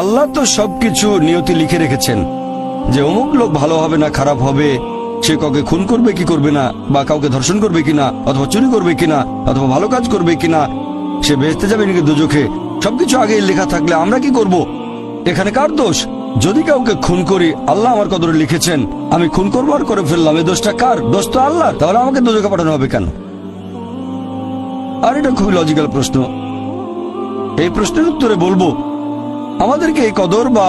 আল্লাহ তো সবকিছু নিয়তি লিখে রেখেছেন যে অমুক লোক ভালো হবে না খারাপ হবে, সে কাউকে খুন করবে কি করবে না, বা কাউকে ধর্ষণ করবে কিনা, অথবা চুরি করবে কিনা, অথবা ভালো কাজ করবে কিনা, সে বেহেশতে যাবে নাকি দোজখে, সবকিছু আগেই লেখা থাকলে আমরা কি করব? এখানে কার দোষ? যদি কাউকে খুন করি, আল্লাহ আমার কদরে লিখেছেন, আমি খুন করবো আর করে ফেললাম, এই দোষটা কার? দোষ তো আল্লাহ। তাহলে আমাকে দোজখে পাঠানো হবে কেন? আর এটা খুবই লজিক্যাল প্রশ্ন। এই প্রশ্নের উত্তরে বলবো, আমাদেরকে এই কদর বা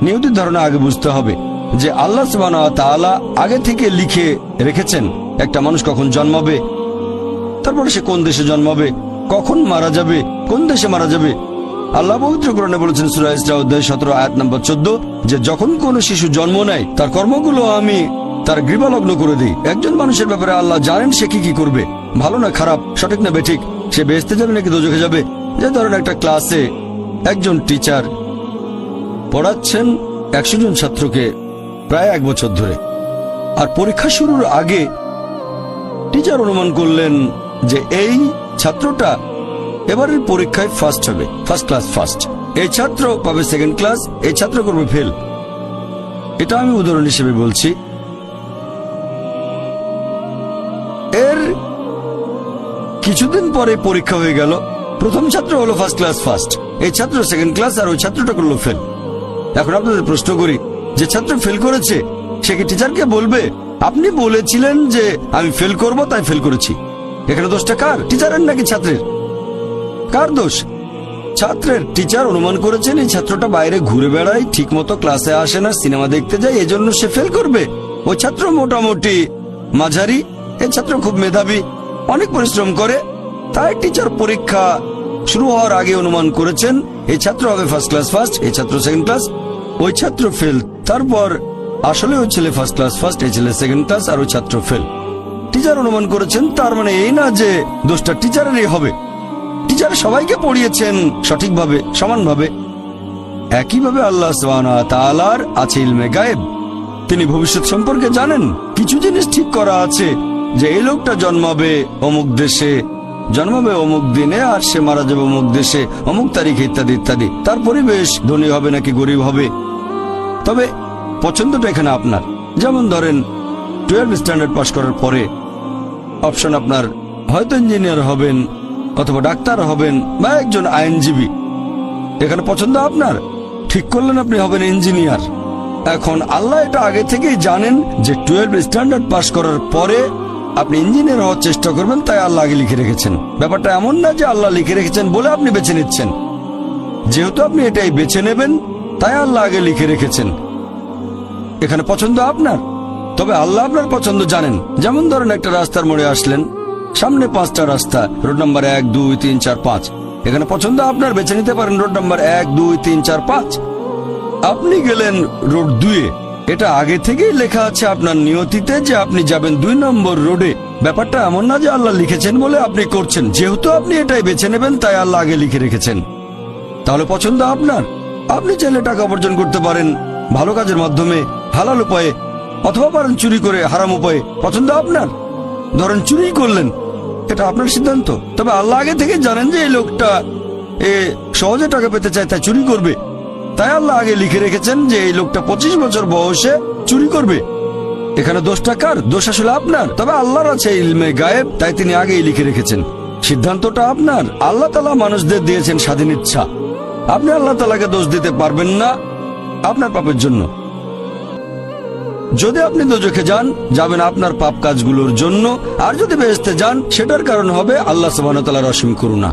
নিয়তির ধারণা আগে বুঝতে হবে যে আল্লাহ সুবহানাহু ওয়া তাআলা আগে থেকে লিখে রেখেছেন একটা মানুষ কখন জন্মাবে, তারপরে সে কোন দেশে জন্মাবে, কখন মারা যাবে, কোন দেশে মারা যাবে। আল্লাহ পবিত্র কোরআনে বলেছেন সূরা ইসরা অধ্যায় 17 আয়াত নম্বর 14 যে যখন কোন শিশু জন্ম নেয় তার কর্মগুলো আমি তার গ্রীবালগ্ন করে দিই। একজন মানুষের ব্যাপারে আল্লাহ জানেন সে কি করবে, ভালো না খারাপ, সঠিক না বেঠিক, সে বেহেশতে যাবে নাকি দোজখে যাবে। যে ধরেন একটা ক্লাসে একজন টিচার পড়াচ্ছেন 100 জন ছাত্রকে প্রায় 1 বছর ধরে, আর পরীক্ষা শুরুর আগে টিচার অনুমান করলেন যে এই ছাত্রটা এবারের পরীক্ষায় ফার্স্ট হবে, ফার্স্ট ক্লাস ফার্স্ট, এই ছাত্র পাবে সেকেন্ড ক্লাস, এই ছাত্র করবে ফেল। এটা আমি উদাহরণ হিসেবে বলছি। এর কিছুদিন পরে পরীক্ষা হয়ে গেল, প্রথম ছাত্র হলো ফার্স্ট ক্লাস ফার্স্ট, এই ছাত্র সেকেন্ড ক্লাস, আর ওই ছাত্রটা করলো ফেল। এখন আপনাদের প্রশ্ন করি, যে ছাত্র ফেল করেছে সে কি টিচারকে বলবে আপনি বলেছিলেন যে আমি ফেল করব তাই ফেল করেছি? এখানে দোষটা কার? টিচারের নাকি ছাত্রের? কার দোষ? ছাত্রের। টিচার অনুমান করেছেন এই ছাত্রটা বাইরে ঘুরে বেড়ায়, ঠিক মতো ক্লাসে আসে না, সিনেমা দেখতে যায়, এজন্য সে ফেল করবে। ওই ছাত্র মোটামুটি মাঝারি, এই ছাত্র খুব মেধাবী, অনেক পরিশ্রম করে, তাই টিচার পরীক্ষা শুরু হওয়ার আগে অনুমান করেছেন এই ছাত্র হবে ফার্স্ট ক্লাস ফার্স্ট, এই ছাত্র সেকেন্ড ক্লাস, ওই ছাত্র ফেল। তারপর আসলে ওই ছেলে ফার্স্ট ক্লাস ফার্স্ট, এই ছেলে সেকেন্ড ক্লাস, আর ওই ছাত্র ফেল। টিচার অনুমান করেছেন, তার মানে এই না যে দোষটা টিচারেরই হবে। টিচার সবাইকে পড়িয়েছেন সঠিকভাবে, সমানভাবে। একইভাবে আল্লাহ সুবহানাহু ওয়া তাআলার আছে ইলমে গায়েব, তিনি ভবিষ্যৎ সম্পর্কে জানেন। কিছু জিনিস ঠিক করা আছে যে এই লোকটা জন্মাবে অমুক দেশে, জন্মাবে অমুক দিনে, আর সে মারা যাবে অমুক দেশে অমুক তারিখে, ইত্যাদি ইত্যাদি। তার পরিবেশ ধনী হবে নাকি গরিব হবে, তবে পছন্দটা এখানে আপনার। যেমন ধরেন 12 স্ট্যান্ডার্ড পাস করার পরে অপশন আপনার হয়তো ইঞ্জিনিয়ার হবেন, অথবা ডাক্তার হবেন, বা একজন আইনজীবী। এখানে পছন্দ আপনার, ঠিক করলেন আপনি হবেন ইঞ্জিনিয়ার। এখন আল্লাহ এটা আগে থেকেই জানেন যে 12 স্ট্যান্ডার্ড পাস করার পরে আপনি ইঞ্জিনিয়ার হওয়ার চেষ্টা করবেন, তাই আল্লাহ আগে লিখে রেখেছেন। ব্যাপারটা এমন না যে আল্লাহ লিখে রেখেছেন বলে আপনি বেছে নিচ্ছেন, যেহেতু আপনি এটাই বেছে নেবেন তাই আল্লাহ আগে লিখে রেখেছেন। এখানে পছন্দ আপনার, তবে আল্লাহ আপনার পছন্দ জানেন। যেমন ধরেন একটা রাস্তার মোড়ে আসলেন, সামনে 5টা রাস্তা, রোড নাম্বার 1, 2, 3, 4, 5। এখানে পছন্দ আপনার, বেছে নিতে পারেন রোড নাম্বার 1, 2, 3, 4, 5। আপনি গেলেন রোড 2-এ, এটা আগে থেকেই লেখা আছে আপনার নিয়তিতে যে আপনি যাবেন 2 নম্বর রোডে। ব্যাপারটা এমন না যে আল্লাহ লিখেছেন বলে আপনি করছেন, যেহেতু আপনি এটাই বেছে নেবেন তাই আল্লাহ আগে লিখে রেখেছেন। তাহলে পছন্দ আপনার। আপনি চাইলে টাকা উপার্জন করতে পারেন ভালো কাজের মাধ্যমে, হালাল উপায়ে, অথবা পারেন চুরি করে হারাম উপায়ে, পছন্দ আপনার। ধরেন চুরি করলেন, এটা আপনার সিদ্ধান্ত, তবে আল্লাহ আগে থেকে জানেন যে এই লোকটা সহজে টাকা পেতে চায় তাই চুরি করবে, তাই আল্লাহ আগে লিখে রেখেছেন যে এই লোকটা 25 বছর বয়সে চুরি করবে। এখানে দোষটা কার? দোষ আসলে আপনার, তবে আল্লাহর আছে ইলমে গায়েব, তাই তিনি আগেই লিখে রেখেছেন। সিদ্ধান্তটা আপনার। আল্লাহ তাআলা মানুষদের দিয়েছেন স্বাধীন ইচ্ছা, আপনি আল্লাহ তাআলাকে দোষ দিতে পারবেন না আপনার পাপের জন্য। যদি আপনি দোজখে যান, যাবেন আপনার পাপ কাজগুলোর জন্য, আর যদি বেহেশতে যান সেটার কারণ হবে আল্লাহ সুবহানাহু ওয়া তাআলার অসীম করুণা।